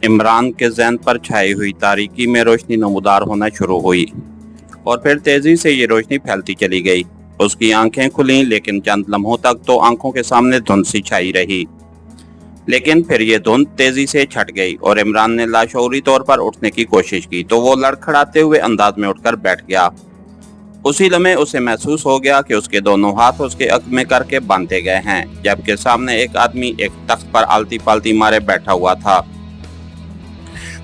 इमरान के ज़हन पर छाई हुई तारीकी में रोशनी नमूदार होना शुरू हुई और फिर तेजी से ये रोशनी फैलती चली गई। उसकी आंखें खुलीं, लेकिन चंद लम्हों तक तो आंखों के सामने धुंध सी छाई रही। लेकिन फिर ये धुंध तेजी से छट गई और इमरान ने लाशऊरी तौर पर उठने की कोशिश की तो वो लड़खड़ाते हुए अंदाज में उठकर बैठ गया। उसी लम्हे उसे महसूस हो गया कि उसके दोनों हाथ उसके अक में करके बांधे गए हैं, जबकि सामने एक आदमी एक तख्त पर आलती पालती मारे बैठा हुआ था।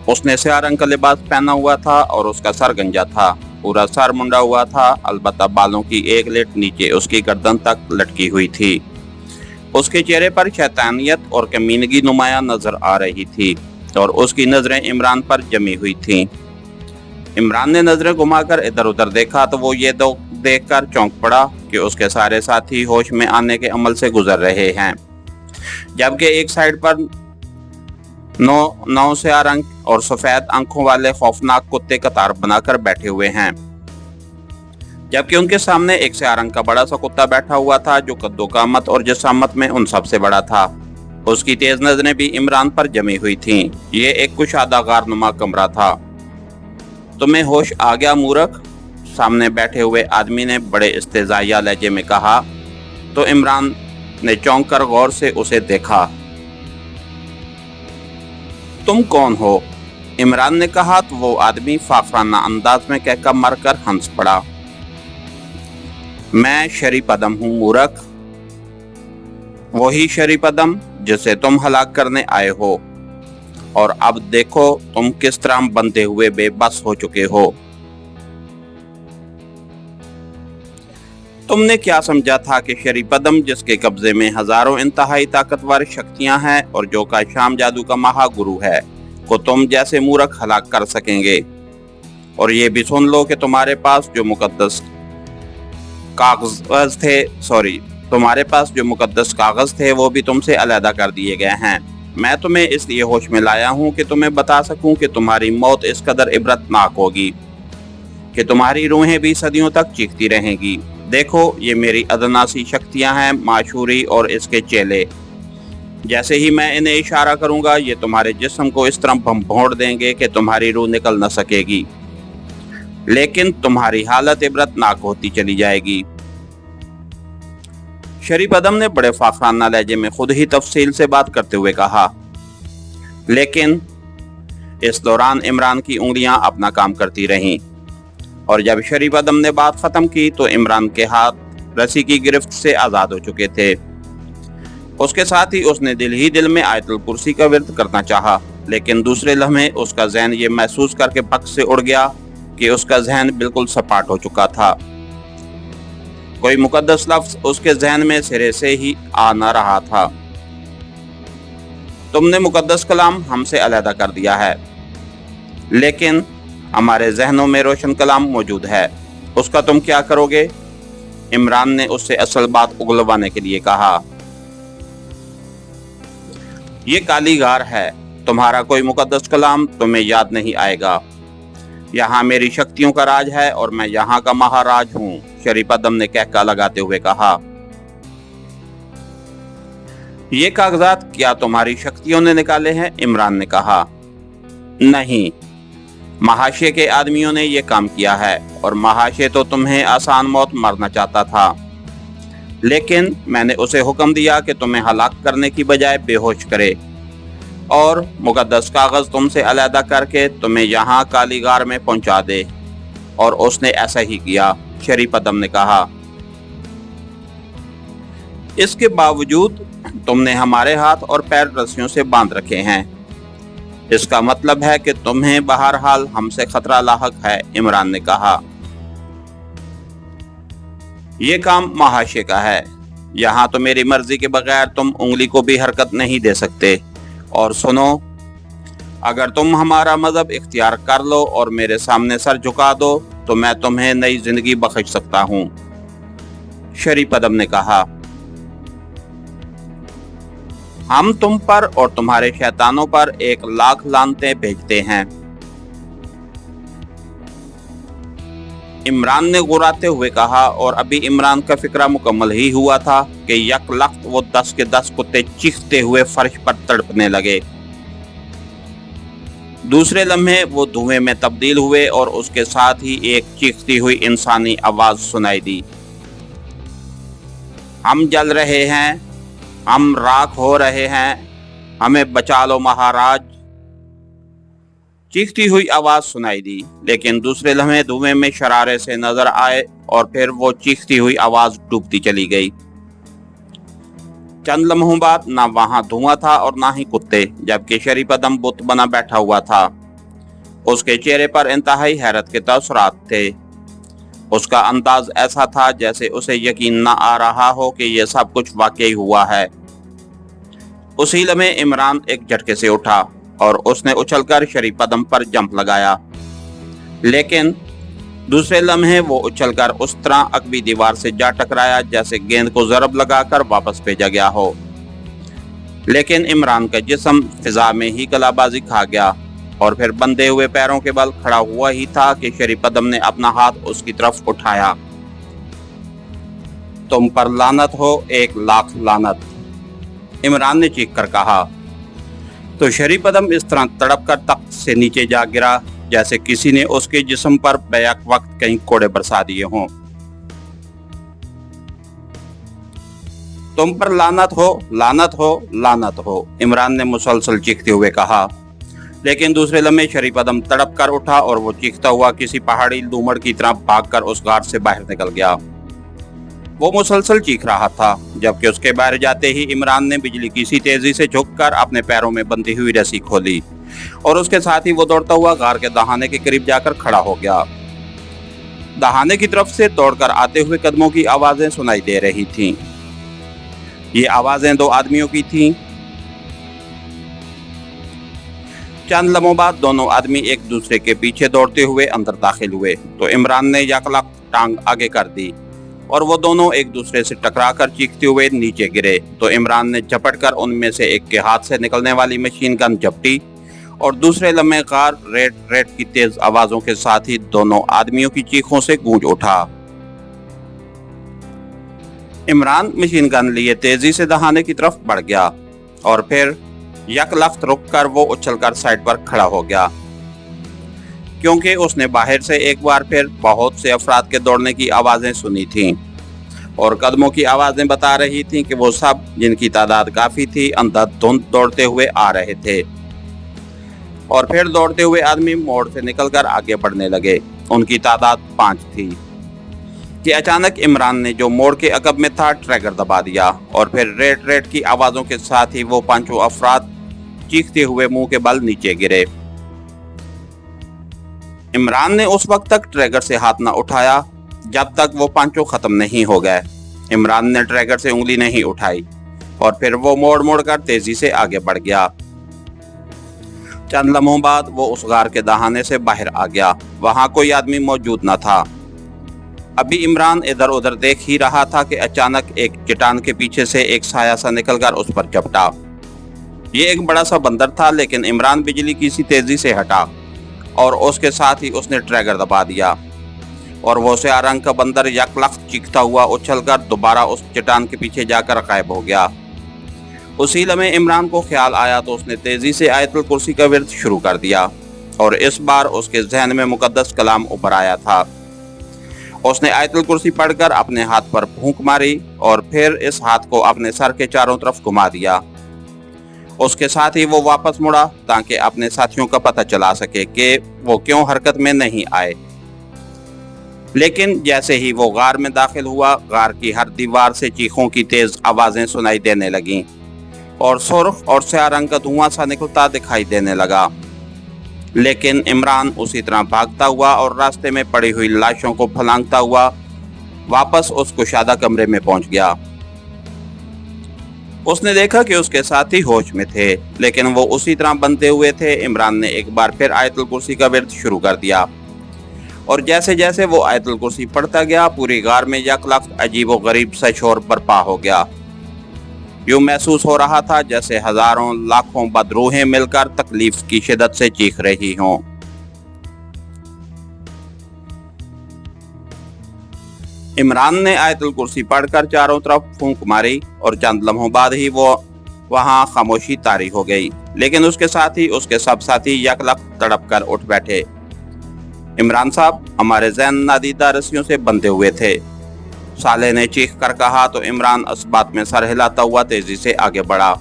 उसने स्याह रंग का लिबास पहना हुआ था और उसका सर गंजा था। पूरा सर मुंडा हुआ था, अलबत्ता बालों की एक लेट नीचे उसकी गर्दन तक लटकी हुई थी। उसके चेहरे पर शैतानियत और कमीनगी नुमाया नजर आ रही थी और उसकी नजरें इमरान पर जमी हुई थीं। इमरान ने नजरें घुमाकर इधर उधर देखा तो वो ये देखकर चौंक पड़ा कि उसके सारे साथी होश में आने के अमल से गुजर रहे हैं, जबकि एक साइड पर नौ स्याह रंग और सफेद आंखों वाले खौफनाक कुत्ते कतार बनाकर बैठे हुए हैं, जबकि उनके सामने एक स्याह रंग का बड़ा सा कुत्ता बैठा हुआ था जो कद्दोकामत और जिसामत में उन सबसे बड़ा था। उसकी तेज नजरें भी इमरान पर जमी हुई थीं। ये एक कुशादा गारनुमा कमरा था। तुम्हें होश आ गया मूर्ख? सामने बैठे हुए आदमी ने बड़े इस्तेज़ाइया लहजे में कहा तो इमरान ने चौंक कर गौर से उसे देखा। तुम कौन हो? इमरान ने कहा तो वो आदमी फाखराना अंदाज में कहकर मरकर हंस पड़ा। मैं शरीपदम हूँ मूर्ख, वही शरीपदम जिसे तुम हलाक करने आए हो, और अब देखो तुम किस तरह बंधे हुए बेबस हो चुके हो। तुमने क्या समझा था कि शरीपदम, जिसके कब्जे में हजारों इंतहाई ताकतवर शक्तियां हैं और जो का शाम जादू का महागुरु है, को तुम जैसे मूर्ख हलाक कर सकेंगे? और ये भी सुन लो कि तुम्हारे पास जो मुकद्दस कागज थे वो भी तुमसे अलहदा कर दिए गए हैं। मैं तुम्हें इसलिए होश में लाया हूँ कि तुम्हें बता सकूं कि तुम्हारी मौत इस कदर इबरतनाक होगी कि तुम्हारी रूहें भी सदियों तक चीखती रहेंगी। देखो, ये मेरी अदना सी शक्तियां हैं, माशूरी और इसके चेले। जैसे ही मैं इन्हें इशारा करूंगा, ये तुम्हारे जिस्म को इस तरह भंभोड़ देंगे कि तुम्हारी रूह निकल न सकेगी, लेकिन तुम्हारी हालत इबरतनाक होती चली जाएगी। शरीपदम ने बड़े फाखराना लहजे में खुद ही तफसील से बात करते हुए कहा, लेकिन इस दौरान इमरान की उंगलियां अपना काम करती रहीं और जब शरीपदम ने बात खत्म की तो इमरान के हाथ रस्सी की गिरफ्त से आजाद हो चुके थे। उसके साथ ही उसने दिल ही दिल में आयतुल कुर्सी का विर्द करना चाहा, लेकिन दूसरे लम्हे उसका जहन ये महसूस करके भग से उड़ गया कि उसका जहन बिल्कुल सपाट हो चुका था। कोई मुकद्दस लफ्ज उसके जहन में सिरे से ही आ न रहा था। तुमने मुकद्दस कलाम हमसे अलहदा कर दिया है, लेकिन हमारे जहनों में रोशन कलाम मौजूद है, उसका तुम क्या करोगे? इमरान ने उससे असल बात उगलवाने के लिए कहा। ये काली गार है, तुम्हारा कोई मुकद्दस कलाम तुम्हें याद नहीं आएगा। यहाँ मेरी शक्तियों का राज है और मैं यहाँ का महाराज हूँ, शरीपदम ने कहका लगाते हुए कहा। ये कागजात क्या तुम्हारी शक्तियों ने निकाले हैं? इमरान ने कहा। नहीं, महाशय के आदमियों ने ये काम किया है और महाशय तो तुम्हें आसान मौत मरना चाहता था, लेकिन मैंने उसे हुक्म दिया कि तुम्हें हलाक करने की बजाय बेहोश करे और मुकद्दस कागज तुमसे अलहदा करके तुम्हें यहाँ कालीगार में पहुंचा दे, और उसने ऐसा ही किया, शरीपदम ने कहा। इसके बावजूद तुमने हमारे हाथ और पैर रस्सियों से बांध रखे हैं। इसका मतलब है कि तुम्हें बहरहाल हमसे खतरा लाहक है, इमरान ने कहा। ये काम महाशय का है, यहाँ तो मेरी मर्जी के बगैर तुम उंगली को भी हरकत नहीं दे सकते। और सुनो, अगर तुम हमारा मजहब इख्तियार कर लो और मेरे सामने सर झुका दो तो मैं तुम्हें नई जिंदगी बख्श सकता हूँ, शरीपदम ने कहा। हम तुम पर और तुम्हारे शैतानों पर 1,00,000 लानतें भेजते हैं। इमरान ने गुर्राते हुए कहा, और अभी इमरान का फिक्रा मुकम्मल ही हुआ था कि यकलख्त वो 10 के 10 कुत्ते चीखते हुए फर्श पर तड़पने लगे। دوسرے لمحے وہ دھوئیں میں تبدیل ہوئے اور اس کے ساتھ ہی ایک چیختی ہوئی انسانی آواز سنائی دی، ہم جل رہے ہیں، ہم راکھ ہو رہے ہیں، ہمیں بچا لو مہاراج۔ چیختی ہوئی آواز سنائی دی، لیکن دوسرے لمحے دھوئیں میں شرارے سے نظر آئے اور پھر وہ چیختی ہوئی آواز ڈوبتی چلی گئی۔ چند لمحوں بعد نہ وہاں دھواں تھا اور نہ ہی کتے، جبکہ شری پدم بت بنا بیٹھا ہوا تھا۔ اس کے چہرے پر انتہائی حیرت کے تاثرات تھے۔ اس کا انداز ایسا تھا جیسے اسے یقین نہ آ رہا ہو کہ یہ سب کچھ واقعی ہوا ہے۔ اسی لمحے عمران ایک جھٹکے سے اٹھا اور اس نے اچھل کر شری پدم پر جمپ لگایا، لیکن دوسرے لمحے وہ اچھل کر اس طرح عقبی دیوار سے جا ٹکرایا جیسے گیند کو ضرب لگا کر واپس بھیجا گیا ہو۔ لیکن عمران کا جسم فضا میں ہی کلا بازی کھا گیا اور پھر بندھے ہوئے پیروں کے بل کھڑا ہوا ہی تھا کہ شری پدم نے اپنا ہاتھ اس کی طرف اٹھایا۔ تم پر لعنت ہو، 1,00,000 لعنت، عمران نے چیخ کر کہا۔ تو شری پدم اس طرح تڑپ کر تخت سے نیچے جا گرا جیسے کسی نے اس کے جسم پر بیک وقت کئی کوڑے برسا دیے ہوں۔ تم پر لعنت ہو، لعنت ہو، لعنت ہو، عمران نے مسلسل چیختے ہوئے کہا۔ لیکن دوسرے لمحے شری پدم تڑپ کر اٹھا اور وہ چیختا ہوا کسی پہاڑی لومڑ کی طرح بھاگ کر اس غار سے باہر نکل گیا۔ وہ مسلسل چیخ رہا تھا، جبکہ اس کے باہر جاتے ہی عمران نے بجلی کی سی تیزی سے جھک کر اپنے پیروں میں بندھی ہوئی رسی کھولی اور اس کے ساتھ ہی وہ دوڑتا ہوا غار کے دہانے کے قریب جا کر کھڑا ہو گیا۔ دہانے کی طرف سے دوڑ کر آتے ہوئے قدموں کی آوازیں سنائی دے رہی تھیں۔ یہ آوازیں 2 آدمیوں کی تھیں۔ چند لمحوں بعد دونوں آدمی ایک دوسرے کے پیچھے دوڑتے ہوئے اندر داخل ہوئے تو عمران نے یکلخت ٹانگ آگے کر دی اور وہ دونوں ایک دوسرے سے ٹکرا کر چیختے ہوئے نیچے گرے تو عمران نے جھپٹ کر ان میں سے ایک کے ہاتھ سے نکلنے والی مشین گن جھپٹی اور دوسرے لمحے غار ریٹ ریٹ کی تیز آوازوں کے ساتھ ہی دونوں آدمیوں کی چیخوں سے گونج اٹھا۔ عمران مشین گن لیے تیزی سے دہانے کی طرف بڑھ گیا اور پھر یک لخت رک کر وہ اچھل کر سائڈ پر کھڑا ہو گیا، کیونکہ اس نے باہر سے ایک بار پھر بہت سے افراد کے دوڑنے کی آوازیں سنی تھیں اور قدموں کی آوازیں بتا رہی تھیں کہ وہ سب، جن کی تعداد کافی تھی، اندھا دھند دوڑتے ہوئے آ رہے تھے۔ اور پھر دوڑتے ہوئے آدمی موڑ سے نکل کر آگے بڑھنے لگے۔ ان کی تعداد 5 تھی کہ اچانک عمران نے جو موڑ کے عقب میں تھا ٹریگر دبا دیا اور پھر ریٹ ریٹ کی آوازوں کے ساتھ ہی وہ 5 افراد چیختے ہوئے منہ کے بل نیچے گرے۔ عمران نے اس وقت تک ٹریگر سے ہاتھ نہ اٹھایا جب تک وہ 5 ختم نہیں ہو گئے۔ عمران نے ٹریگر سے انگلی نہیں اٹھائی اور پھر وہ موڑ موڑ کر تیزی سے آگے بڑھ گیا۔ چند لمحوں بعد وہ اس غار کے دہانے سے باہر آ گیا۔ وہاں کوئی آدمی موجود نہ تھا۔ ابھی عمران ادھر ادھر دیکھ ہی رہا تھا کہ اچانک ایک چٹان کے پیچھے سے ایک سایہ سا نکل کر اس پر جھپٹا۔ یہ ایک بڑا سا بندر تھا، لیکن عمران بجلی کی سی تیزی سے ہٹا اور اس کے ساتھ ہی اس نے ٹریگر دبا دیا اور وہ سیاہ رنگ کا بندر یک لخت چیختا ہوا اچھل کر دوبارہ اس چٹان کے پیچھے جا کر غائب ہو گیا۔ اسی لمحے عمران کو خیال آیا تو اس نے تیزی سے آیت الکرسی کا ورد شروع کر دیا اور اس بار اس کے ذہن میں مقدس کلام ابھر آیا تھا۔ اس نے آیت الکرسی پڑھ کر اپنے ہاتھ پر پھونک ماری اور پھر اس ہاتھ کو اپنے سر کے چاروں طرف گھما دیا۔ اس کے ساتھ ہی وہ واپس مڑا تاکہ اپنے ساتھیوں کا پتہ چلا سکے کہ وہ کیوں حرکت میں نہیں آئے۔ لیکن جیسے ہی وہ غار میں داخل ہوا، غار کی ہر دیوار سے چیخوں کی تیز آوازیں سنائی دینے لگیں اور سرخ اور سیاہ رنگ کا دھواں سا نکلتا دکھائی دینے لگا۔ لیکن عمران اسی طرح بھاگتا ہوا اور راستے میں پڑی ہوئی لاشوں کو پھلانگتا ہوا واپس اس کشادہ کمرے میں پہنچ گیا۔ اس نے دیکھا کہ اس کے ساتھی ہوش میں تھے، لیکن وہ اسی طرح بندھے ہوئے تھے۔ عمران نے ایک بار پھر آیت الکرسی کا ورد شروع کر دیا اور جیسے جیسے وہ آیت الکرسی پڑھتا گیا، پوری غار میں یک لخت عجیب و غریب سا شور برپا ہو گیا۔ یوں محسوس ہو رہا تھا جیسے ہزاروں لاکھوں بدروحیں مل کر تکلیف کی شدت سے چیخ رہی ہوں۔ عمران نے آیت الکرسی پڑھ کر چاروں طرف پھونک ماری اور چند لمحوں بعد ہی وہ वहां खामोशी तारी हो गई, लेकिन उसके साथ ही उसके सब साथी यकलक तड़प कर उठ बैठे। इमरान साहब, हमारे ज़हन नादीदा रस्सियों से बंधे हुए थे, साले ने चीख कर कहा तो इमरान इस बात में सर हिलाता हुआ तेजी से आगे बढ़ा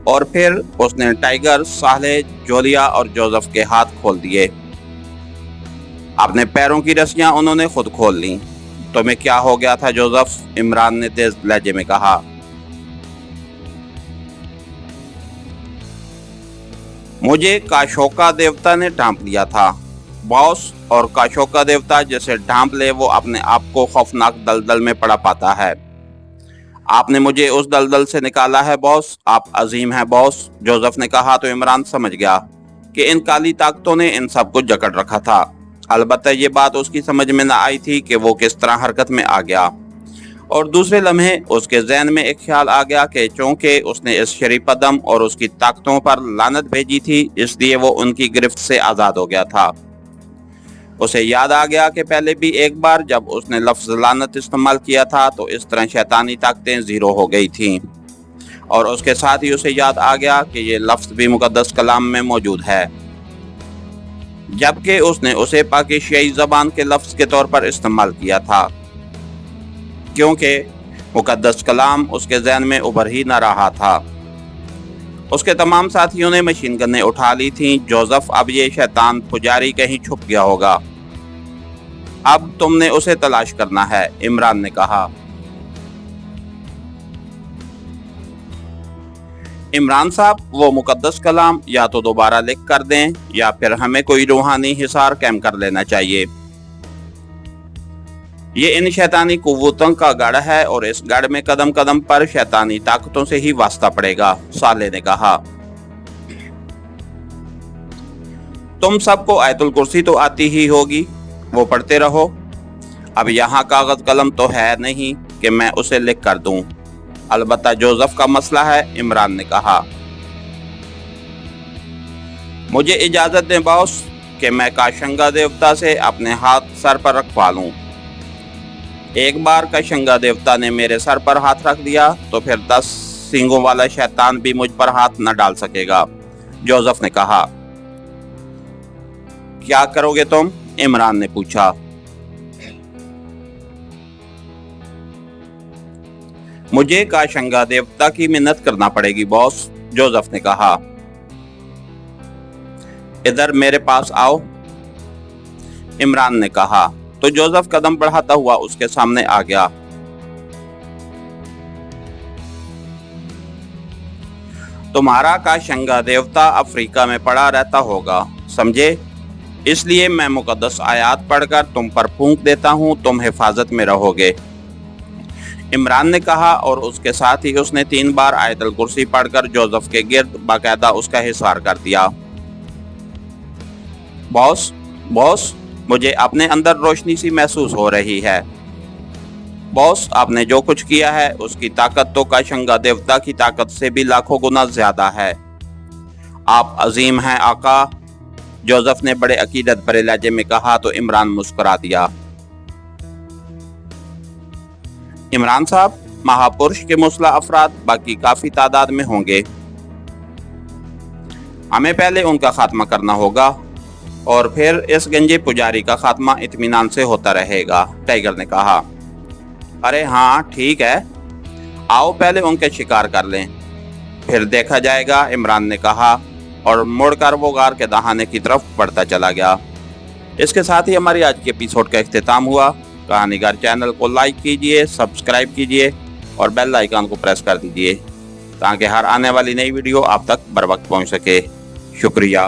और फिर उसने टाइगर, साले, जोलिया और जोसेफ के हाथ खोल दिए। अपने पैरों की रस्सियां उन्होंने खुद खोल ली। तुम्हें क्या हो गया था जोसेफ? इमरान ने तेज लहजे में कहा। मुझे काशोका देवता ने ढांप लिया था बॉस, और काशोका देवता जैसे ढांप ले वो अपने आप को खौफनाक दलदल में पड़ा पाता है। आपने मुझे उस दलदल से निकाला है बॉस, आप अजीम हैं बॉस, जोसेफ ने कहा तो इमरान समझ गया कि इन काली ताकतों ने इन सबको जकड़ रखा था। अलबत्ता ये बात उसकी समझ में न आई थी कि वो किस तरह हरकत में आ गया, और दूसरे लम्हे उसके ज़हन में एक ख्याल आ गया कि चूंकि उसने इस शरीफ कदम और उसकी ताकतों पर लानत भेजी थी, इसलिए वो उनकी गिरफ्त से आज़ाद हो गया था। उसे याद आ गया कि पहले भी एक बार जब उसने लफ्ज़ लानत इस्तेमाल किया था तो इस तरह शैतानी ताकतें ज़ीरो हो गई थीं, और उसके साथ ही उसे याद आ गया कि ये लफ्ज़ भी मुक़द्दस कलाम में मौजूद है, जबकि उसने उसे पाकिस्तानी ज़बान के लफ्ज़ के तौर पर इस्तेमाल किया था, क्योंकि मुक़द्दस कलाम उसके ज़हन में उभर ही न रहा था। उसके तमाम साथियों ने मशीन गन्नें उठा ली थीं। जोसेफ, अब ये शैतान पुजारी कहीं छुप गया होगा, अब तुमने उसे तलाश करना है, इमरान ने कहा। इमरान साहब, वो मुक़द्दस कलाम या तो दोबारा लिख कर दें या फिर हमें कोई रूहानी हिसार कैम कर लेना चाहिए। ये इन शैतानी कुव्वतों का गढ़ है और इस गढ़ में कदम कदम पर शैतानी ताकतों से ही वास्ता पड़ेगा, साले ने कहा। तुम सबको आयतुल कुर्सी तो आती ही होगी, वो पढ़ते रहो। अब यहाँ कागज कलम तो है नहीं कि मैं उसे लिख कर दूं, अलबत्ता जोसेफ का मसला है, इमरान ने कहा। मुझे इजाजत दें बॉस कि मैं काशंगा देवता से अपने हाथ सर पर रखवा लूं। एक बार काशंगा देवता ने मेरे सर पर हाथ रख दिया तो फिर 10 सींगों वाला शैतान भी मुझ पर हाथ न डाल सकेगा, जोसेफ ने कहा। क्या करोगे तुम? इमरान ने पूछा। मुझे काशंगा देवता की मिन्नत करना पड़ेगी बॉस, जोसेफ ने कहा। इधर मेरे पास आओ, इमरान ने कहा, तो जोसेफ कदम बढ़ाता हुआ उसके सामने आ गया। तुम्हारा काशंगा देवता अफ्रीका में पड़ा रहता होगा, समझे? इसलिए मैं मुकद्दस आयात पढ़कर तुम पर फूंक देता हूं, तुम हिफाजत में रहोगे, इमरान ने कहा, और उसके साथ ही उसने 3 बार आयतुल कुर्सी पढ़कर जोसेफ के गिर्द बाकायदा उसका हिसार कर दिया। बॉस, बॉस, मुझे अपने अंदर रोशनी सी महसूस हो रही है। बॉस, आपने जो कुछ किया है उसकी ताकत तो काशंगा देवता की ताकत से भी लाखों गुना ज्यादा है। आप अजीम हैं आका, जोसेफ ने बड़े अकीदत भरे लहजे में कहा तो इमरान मुस्कुरा दिया। इमरान साहब, महापुरुष के मुसल्लह अफराद बाकी काफी तादाद में होंगे, हमें पहले उनका खात्मा करना होगा और फिर इस गंजे पुजारी का खात्मा इत्मीनान से होता रहेगा, टाइगर ने कहा। अरे हाँ ठीक है, आओ पहले उनके शिकार कर लें, फिर देखा जाएगा, इमरान ने कहा और मुड़कर वो गार के दहाने की तरफ बढ़ता चला गया। इसके साथ ही हमारी आज के एपिसोड का इख्तिताम हुआ। कहानीगर चैनल को लाइक कीजिए, सब्सक्राइब कीजिए और बेल आइकन को प्रेस कर दीजिए ताकि हर आने वाली नई वीडियो आप तक बर वक्त पहुँच सके। शुक्रिया।